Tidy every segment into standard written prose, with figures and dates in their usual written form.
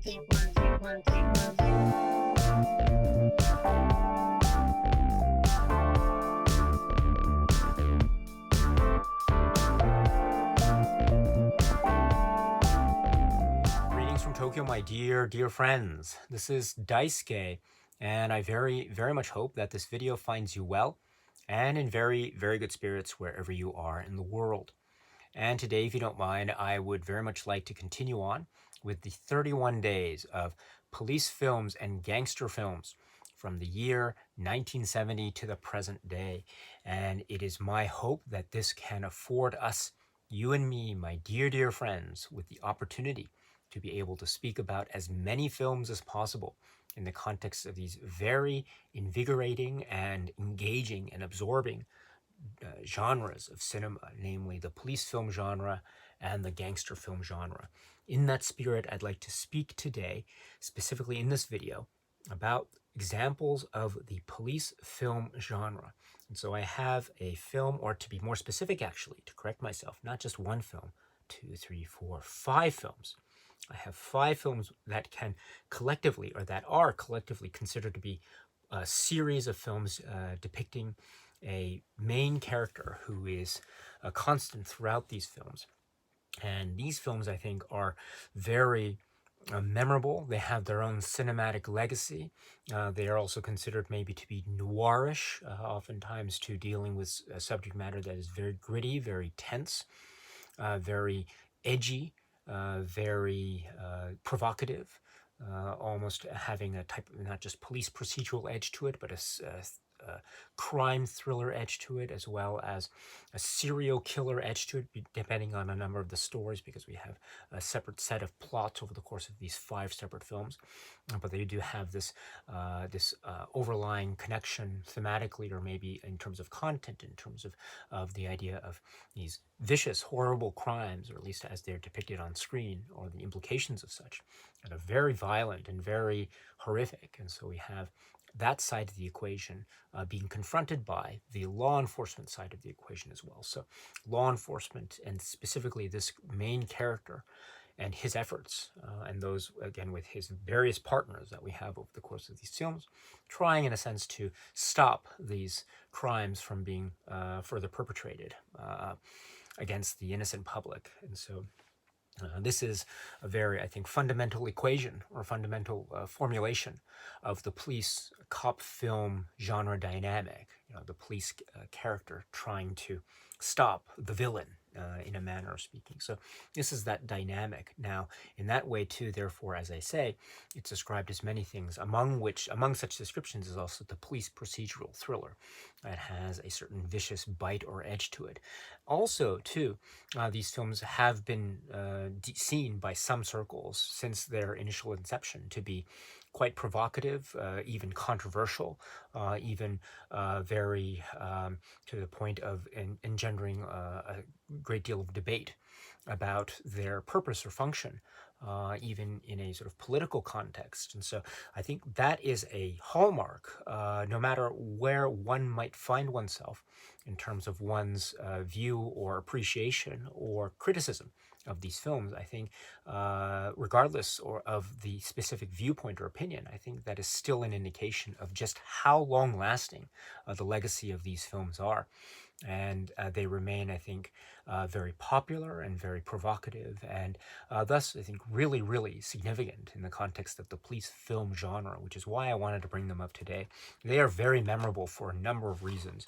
Greetings from Tokyo, my dear friends. This is Daisuke, and I very much hope that this video finds you well and in very good spirits wherever you are in the world. And today, if you don't mind, I would very much like to continue on with the 31 days of police films and gangster films from the year 1970 to the present day. And it is my hope that this can afford us, you and me, my dear friends, with the opportunity to be able to speak about as many films as possible in the context of these very invigorating and engaging and absorbing genres of cinema, namely the police film genre and the gangster film genre. In that spirit, I'd like to speak today, specifically in this video, about examples of the police film genre. And so I have a film, or to be more specific actually, to correct myself, not just one film, 2, 3, 4, 5 films. I have 5 films that can collectively, or that are collectively considered to be a series of films depicting a main character who is a constant throughout these films. And these films, I think, are very memorable. They have their own cinematic legacy. They are also considered maybe to be noirish, oftentimes to dealing with a subject matter that is very gritty, very tense, very edgy, very provocative, almost having a type of not just police procedural edge to it, but a crime thriller edge to it, as well as a serial killer edge to it, depending on a number of the stories, because we have a separate set of plots over the course of these 5 separate films. But they do have this overlying connection thematically, or maybe in terms of content, in terms of the idea of these vicious, horrible crimes, or at least as they're depicted on screen, or the implications of such, that are very violent and very horrific. And so we have that side of the equation being confronted by the law enforcement side of the equation as well. So law enforcement, and specifically this main character and his efforts, and those, again, with his various partners that we have over the course of these films, trying in a sense to stop these crimes from being further perpetrated against the innocent public. And so this is a very, I think, fundamental equation, or fundamental formulation of the police cop film genre dynamic. The police character trying to stop the villain, in a manner of speaking. So this is that dynamic. Now, in that way too, therefore, as I say, it's described as many things, among such descriptions is also the police procedural thriller that has a certain vicious bite or edge to it. Also, too, these films have been seen by some circles since their initial inception to be quite provocative, even controversial, even very to the point of engendering a great deal of debate about their purpose or function, even in a sort of political context. And so I think that is a hallmark, no matter where one might find oneself in terms of one's view or appreciation or criticism of these films. I think regardless of the specific viewpoint or opinion, I think that is still an indication of just how long-lasting the legacy of these films are. And they remain, I think, very popular and very provocative, and thus, I think, really significant in the context of the police film genre, which is why I wanted to bring them up today. They are very memorable for a number of reasons,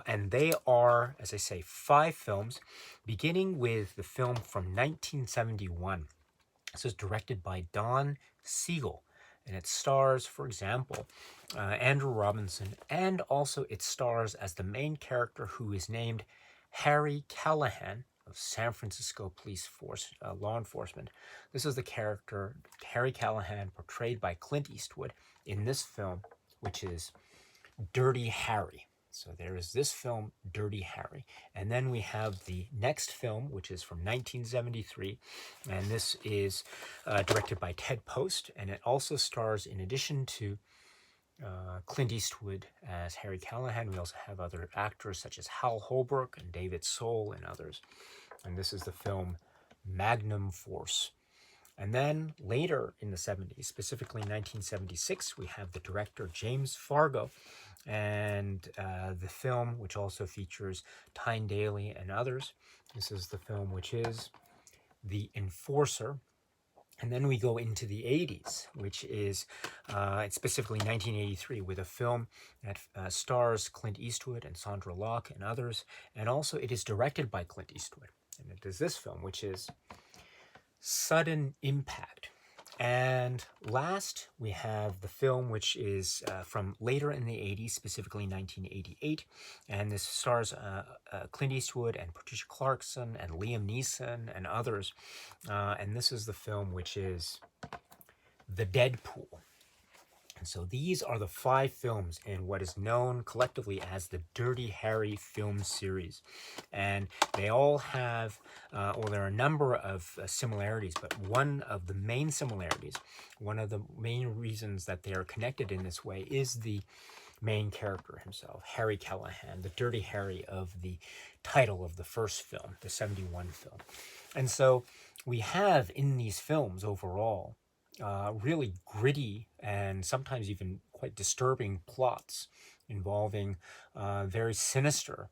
and they are, as I say, 5 films, beginning with the film from 1971. This is directed by Don Siegel, and it stars, for example, Andrew Robinson, and also it stars as the main character, who is named Harry Callahan of San Francisco Police Force law enforcement. This is the character, Harry Callahan, portrayed by Clint Eastwood in this film, which is Dirty Harry. So there is this film, Dirty Harry. And then we have the next film, which is from 1973. And this is directed by Ted Post. And it also stars, in addition to Clint Eastwood as Harry Callahan, we also have other actors such as Hal Holbrook and David Soul and others. And this is the film Magnum Force. And then later in the 70s, specifically 1976, we have the director James Fargo, and the film, which also features Tyne Daly and others. This is the film which is The Enforcer. And then we go into the 80s, which is it's specifically 1983, with a film that stars Clint Eastwood and Sandra Locke and others. And also it is directed by Clint Eastwood. And it is this film, which is Sudden Impact. And last, we have the film which is from later in the 80s, specifically 1988. And this stars Clint Eastwood and Patricia Clarkson and Liam Neeson and others. And this is the film which is The Deadpool. And so these are the 5 films in what is known collectively as the Dirty Harry film series. And they all have, or there are a number of similarities, but one of the main similarities, one of the main reasons that they are connected in this way is the main character himself, Harry Callahan, the Dirty Harry of the title of the first film, the 71 film. And so we have in these films overall really gritty and sometimes even quite disturbing plots involving very sinister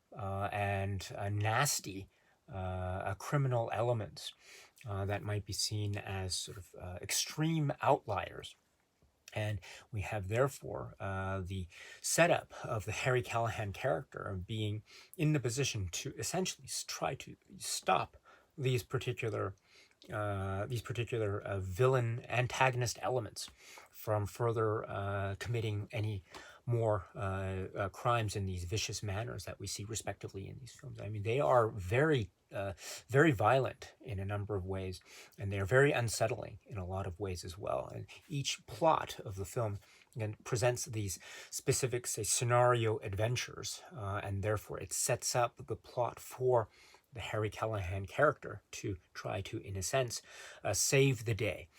and nasty criminal elements that might be seen as sort of extreme outliers. And we have, therefore, the setup of the Harry Callahan character being in the position to essentially try to stop these particular villain antagonist elements from further committing any more crimes in these vicious manners that we see respectively in these films. I mean, they are very violent in a number of ways, and they are very unsettling in a lot of ways as well. And each plot of the film again presents these specific, say, scenario adventures, and therefore it sets up the plot for the Harry Callahan character to try to, in a sense, save the day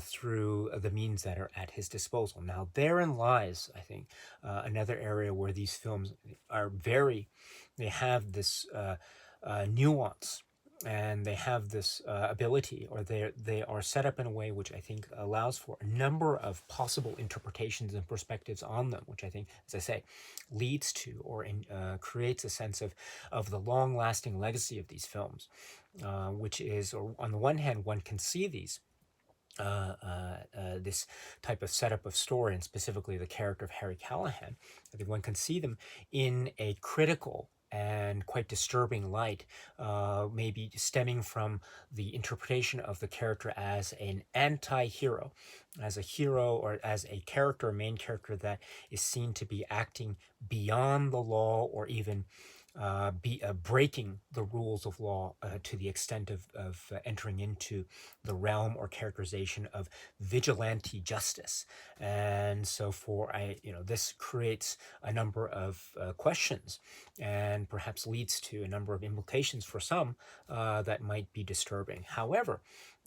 through the means that are at his disposal. Now, therein lies, I think, another area where these films are they have this nuance, and they have this ability, or they are set up in a way which I think allows for a number of possible interpretations and perspectives on them, which I think, as I say, leads to or creates a sense of the long-lasting legacy of these films, which is, or on the one hand, one can see these this type of setup of story, and specifically the character of Harry Callahan. I think one can see them in a critical and quite disturbing light, maybe stemming from the interpretation of the character as an anti-hero, as a hero or as a character, a main character that is seen to be acting beyond the law, or even breaking the rules of law to the extent of entering into the realm or characterization of vigilante justice. And so this creates a number of questions, and perhaps leads to a number of implications for some that might be disturbing. However,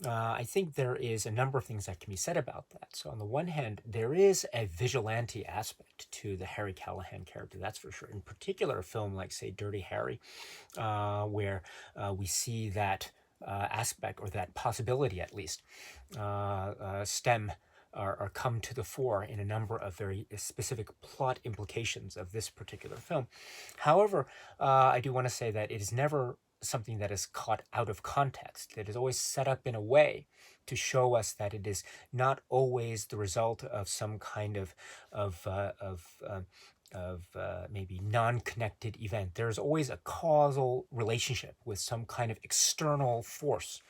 I think there is a number of things that can be said about that. So on the one hand, there is a vigilante aspect to the Harry Callahan character, that's for sure. In particular, a film like, say, Dirty Harry, where we see that aspect, or that possibility at least, stem or come to the fore in a number of very specific plot implications of this particular film. However, I do want to say that it is never something that is caught out of context. It is always set up in a way to show us that it is not always the result of some kind of maybe non-connected event. There's always a causal relationship with some kind of external force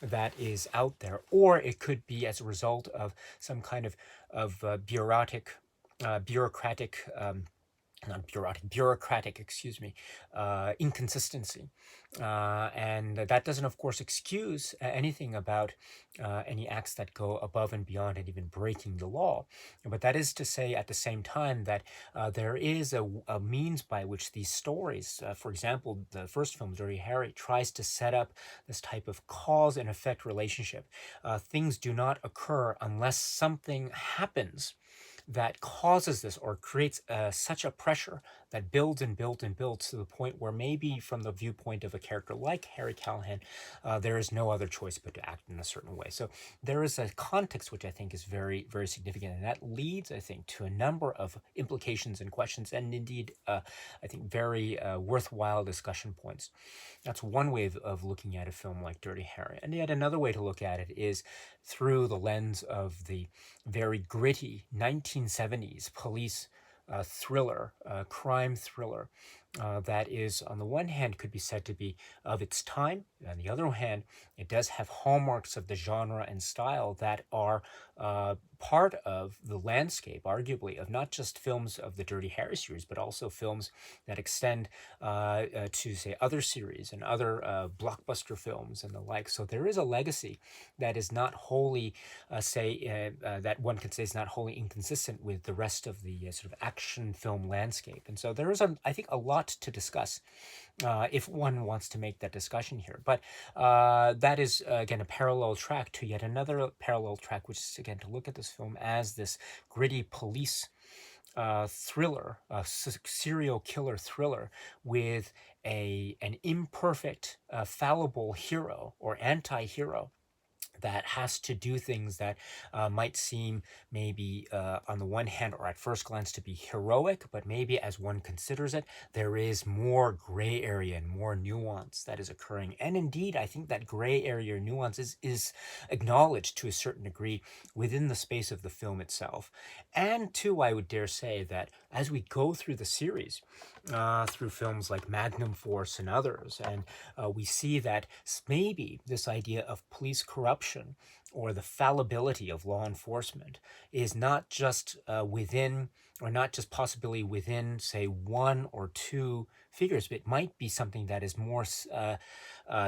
that is out there, or it could be as a result of some kind of bureaucratic inconsistency. And that doesn't, of course, excuse anything about any acts that go above and beyond and even breaking the law. But that is to say, at the same time, that there is a means by which these stories, for example, the first film, Dirty Harry, tries to set up this type of cause and effect relationship. Things do not occur unless something happens that causes this, or creates such a pressure that builds and builds and builds to the point where maybe from the viewpoint of a character like Harry Callahan, there is no other choice but to act in a certain way. So there is a context which I think is very, very significant, and that leads, I think, to a number of implications and questions, and indeed, I think, very worthwhile discussion points. That's one way of looking at a film like Dirty Harry. And yet another way to look at it is through the lens of the very gritty 1970s police thriller, crime thriller, that is, on the one hand, could be said to be of its time. On the other hand, it does have hallmarks of the genre and style that are part of the landscape, arguably, of not just films of the Dirty Harry series, but also films that extend to, say, other series and other blockbuster films and the like. So there is a legacy that is not wholly, that one could say is not wholly inconsistent with the rest of the sort of action film landscape. And so there is, I think, a lot to discuss if one wants to make that discussion here. But that is, again, a parallel track to yet another parallel track, which is, again, to look at this film as this gritty police thriller, serial killer thriller with an imperfect, fallible hero or anti-hero that has to do things that might seem maybe on the one hand or at first glance to be heroic, but maybe as one considers it, there is more gray area and more nuance that is occurring. And indeed, I think that gray area or nuance is acknowledged to a certain degree within the space of the film itself. And two, I would dare say that as we go through the series, through films like Magnum Force and others, and we see that maybe this idea of police corruption or the fallibility of law enforcement is not just within, or not just possibly within, say, one or two figures, but it might be something that is more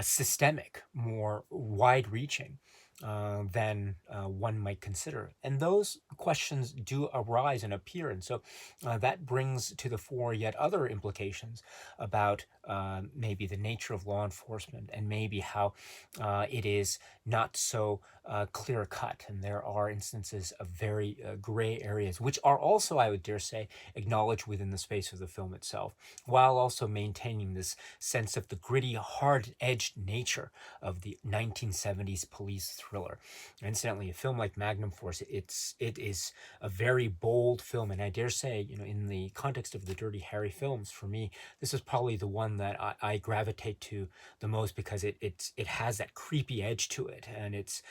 systemic, more wide-reaching. Than one might consider. And those questions do arise and appear. And so that brings to the fore yet other implications about maybe the nature of law enforcement and maybe how it is not so clear cut. And there are instances of very gray areas, which are also, I would dare say, acknowledged within the space of the film itself, while also maintaining this sense of the gritty, hard-edged nature of the 1970s police thriller. Incidentally, a film like Magnum Force, it is a very bold film, and I dare say, in the context of the Dirty Harry films, for me, this is probably the one that I gravitate to the most because it has that creepy edge to it, and it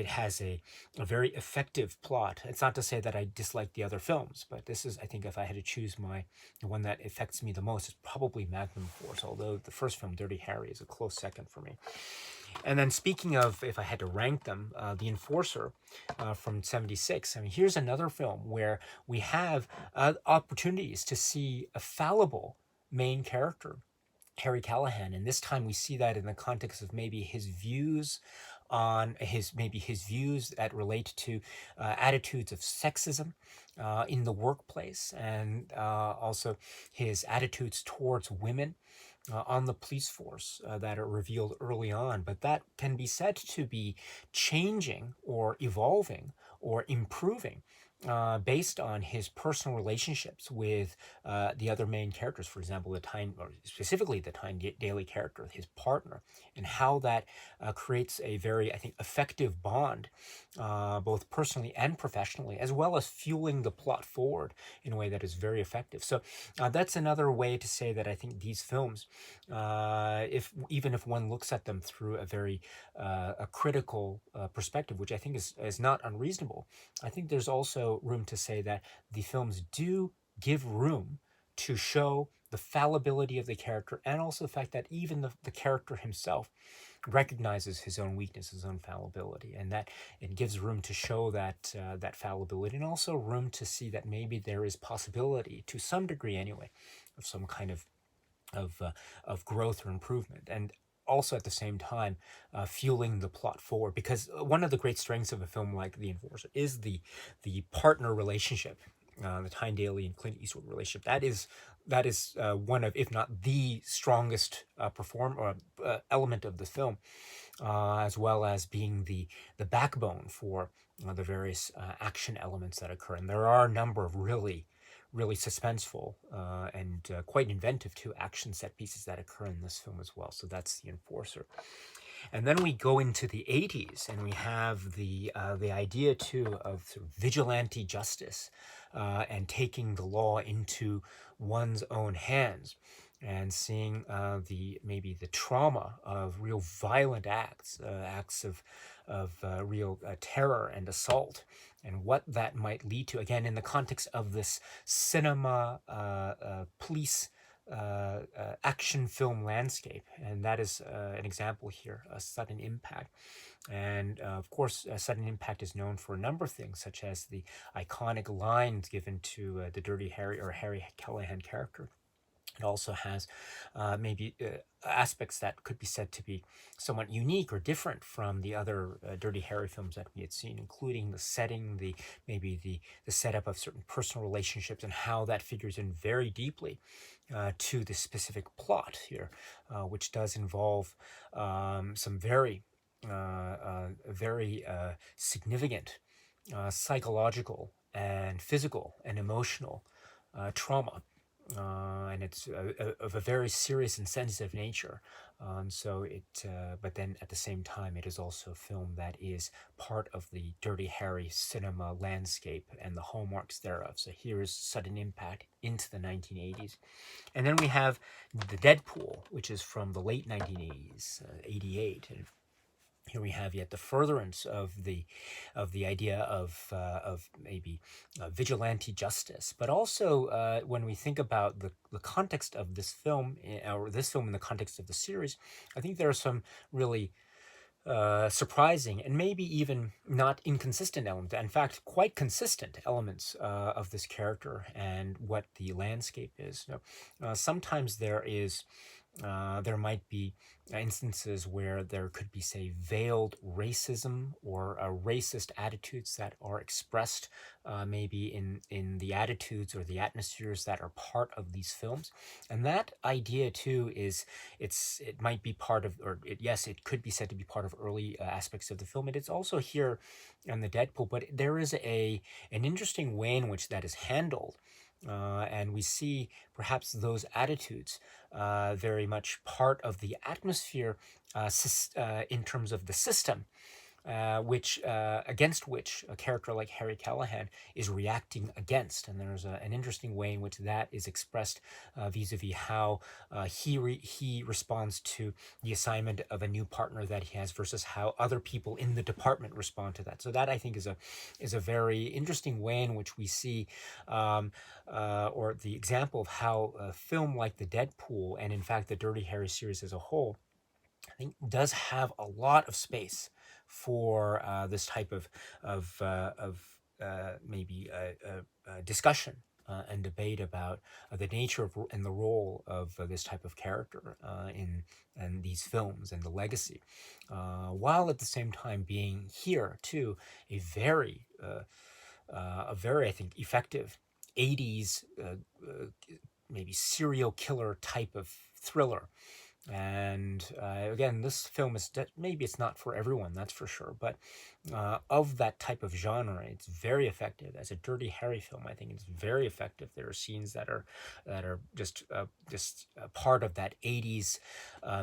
has a very effective plot. It's not to say that I dislike the other films, but this is, I think, if I had to choose the one that affects me the most, is probably Magnum Force, although the first film, Dirty Harry, is a close second for me. And then speaking of, if I had to rank them, The Enforcer from 76, I mean, here's another film where we have opportunities to see a fallible main character, Harry Callahan, and this time we see that in the context of maybe his views on his views that relate to attitudes of sexism in the workplace, and also his attitudes towards women on the police force that are revealed early on, but that can be said to be changing or evolving or improving based on his personal relationships with the other main characters, for example, or specifically the Tyne Daly character, his partner, and how that creates a very, I think, effective bond, both personally and professionally, as well as fueling the plot forward in a way that is very effective. So that's another way to say that I think these films, even if one looks at them through a very a critical perspective, which I think is not unreasonable, I think there's also room to say that the films do give room to show the fallibility of the character, and also the fact that even the character himself recognizes his own weakness, his own fallibility, and that it gives room to show that that fallibility, and also room to see that maybe there is possibility, to some degree anyway, of some kind of growth or improvement. And also at the same time fueling the plot forward, because one of the great strengths of a film like The Enforcer is the partner relationship, the Tyne Daly and Clint Eastwood relationship. That is one of, if not the strongest element of the film, as well as being the backbone for the various action elements that occur. And there are a number of really really suspenseful and quite inventive too action set pieces that occur in this film as well. So that's The Enforcer. And then we go into the 80s, and we have the idea too of sort of vigilante justice and taking the law into one's own hands, and seeing maybe the trauma of real violent acts, acts of real terror and assault, and what that might lead to. Again, in the context of this cinema police action film landscape, and that is an example here, A Sudden Impact. And of course, Sudden Impact is known for a number of things, such as the iconic lines given to the Dirty Harry or Harry Callahan character. It also has maybe aspects that could be said to be somewhat unique or different from the other Dirty Harry films that we had seen, including the setting, the setup of certain personal relationships, and how that figures in very deeply to the specific plot here, which does involve some very significant psychological and physical and emotional trauma. And it's of a very serious and sensitive nature. But then at the same time, it is also a film that is part of the Dirty Harry cinema landscape and the hallmarks thereof. So here is Sudden Impact into the 1980s. And then we have the Deadpool, which is from the late 1980s, 88. And here we have yet the furtherance of the idea of maybe vigilante justice, but also when we think about the context of this film, or this film in the context of the series, I think there are some really surprising and maybe even not inconsistent elements, in fact, quite consistent elements of this character and what the landscape is. Sometimes there might be instances where there could be, say, veiled racism or racist attitudes that are expressed maybe in the attitudes or the atmospheres that are part of these films. And that idea too it might be part of, yes, it could be said to be part of early aspects of the film. And it's also here in the Deadpool, but there is an interesting way in which that is handled. And we see perhaps those attitudes very much part of the atmosphere in terms of the system, against which a character like Harry Callahan is reacting against. And there's an interesting way in which that is expressed vis-a-vis how he responds to the assignment of a new partner that he has versus how other people in the department respond to that. So that, I think, is a very interesting way in which we see or the example of how a film like the Deadpool, and in fact the Dirty Harry series as a whole, I think does have a lot of space for this type of maybe discussion and debate about the nature of and the role of this type of character in these films and the legacy, while at the same time being here too a very I think effective 80s maybe serial killer type of thriller. And again, this film is maybe it's not for everyone, that's for sure, but of that type of genre, it's very effective. As a Dirty Harry film, I think it's very effective. There are scenes that are just part of that 80s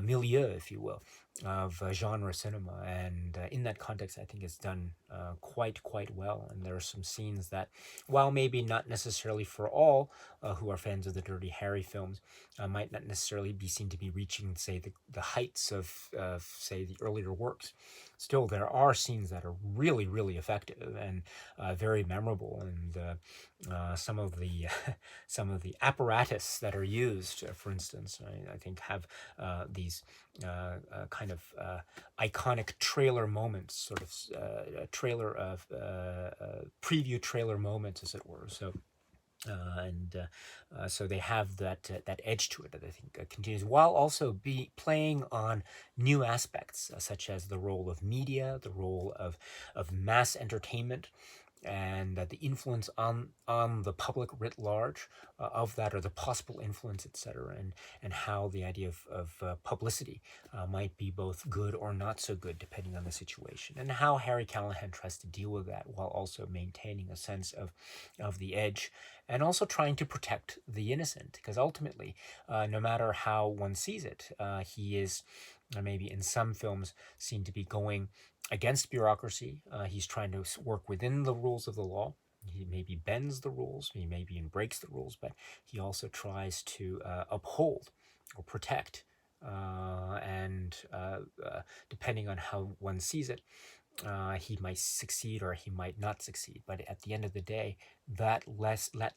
milieu, if you will, of genre cinema, and in that context, I think it's done quite well. And there are some scenes that, while maybe not necessarily for all who are fans of the Dirty Harry films, might not necessarily be seen to be reaching, say, the heights of say, the earlier works, still there are scenes that are really effective and very memorable. And some of the apparatus that are used, for instance, I think have these kind of iconic trailer moments, sort of trailer of preview trailer moments, as it were. So. So they have that edge to it that I think continues, while also playing on new aspects, such as the role of media, the role of mass entertainment, and the influence on the public writ large of that, or the possible influence, etc., and how the idea of publicity might be both good or not so good depending on the situation, and how Harry Callahan tries to deal with that while also maintaining a sense of the edge, and also trying to protect the innocent, because ultimately, no matter how one sees it, he is maybe in some films seen to be going against bureaucracy. He's trying to work within the rules of the law. He maybe bends the rules, he maybe even breaks the rules, but he also tries to uphold or protect. And depending on how one sees it, he might succeed or he might not succeed. But at the end of the day, that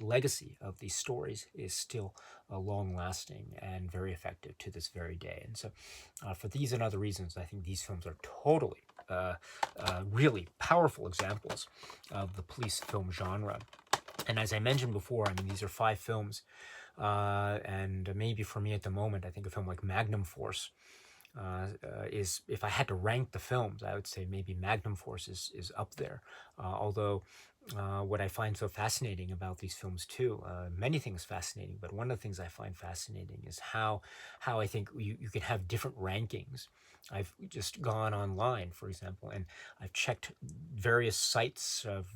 legacy of these stories is still long lasting and very effective to this very day. And so, for these and other reasons, I think these films are totally really powerful examples of the police film genre. And as I mentioned before, I mean, these are 5 films. And maybe for me at the moment, I think a film like Magnum Force is, if I had to rank the films, I would say maybe Magnum Force is up there. Although what I find so fascinating about these films too, many things fascinating, but one of the things I find fascinating is how I think you can have different rankings. I've just gone online, for example, and I've checked various sites of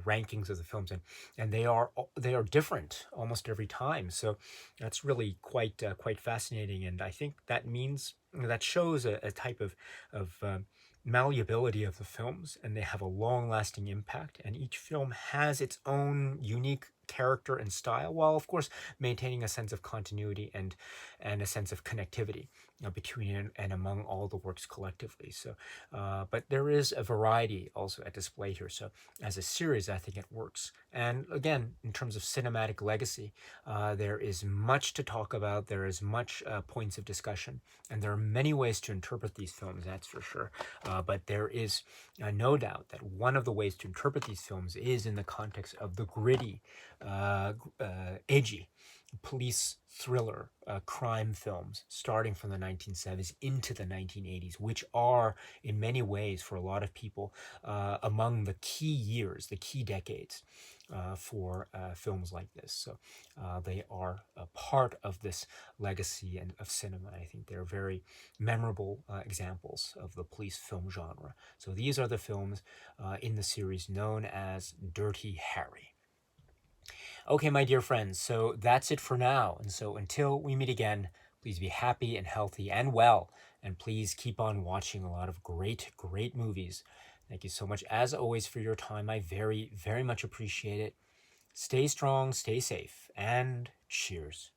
rankings of the films, and they are different almost every time. So that's really quite fascinating, and I think that shows a type of malleability of the films, and they have a long-lasting impact, and each film has its own unique character and style, while of course maintaining a sense of continuity and a sense of connectivity between and among all the works collectively. So but there is a variety also at display here, so as a series I think it works. And again, in terms of cinematic legacy, there is much to talk about, there is much points of discussion, and there are many ways to interpret these films, that's for sure. But there is no doubt that one of the ways to interpret these films is in the context of the gritty, edgy police thriller crime films starting from the 1970s into the 1980s, which are in many ways for a lot of people among the key years, the key decades for films like this. So they are a part of this legacy and of cinema. I think they're very memorable examples of the police film genre. So these are the films in the series known as Dirty Harry. Okay, my dear friends, so that's it for now. And so until we meet again, please be happy and healthy and well. And please keep on watching a lot of great movies. Thank you so much, as always, for your time. I very much appreciate it. Stay strong, stay safe, and cheers.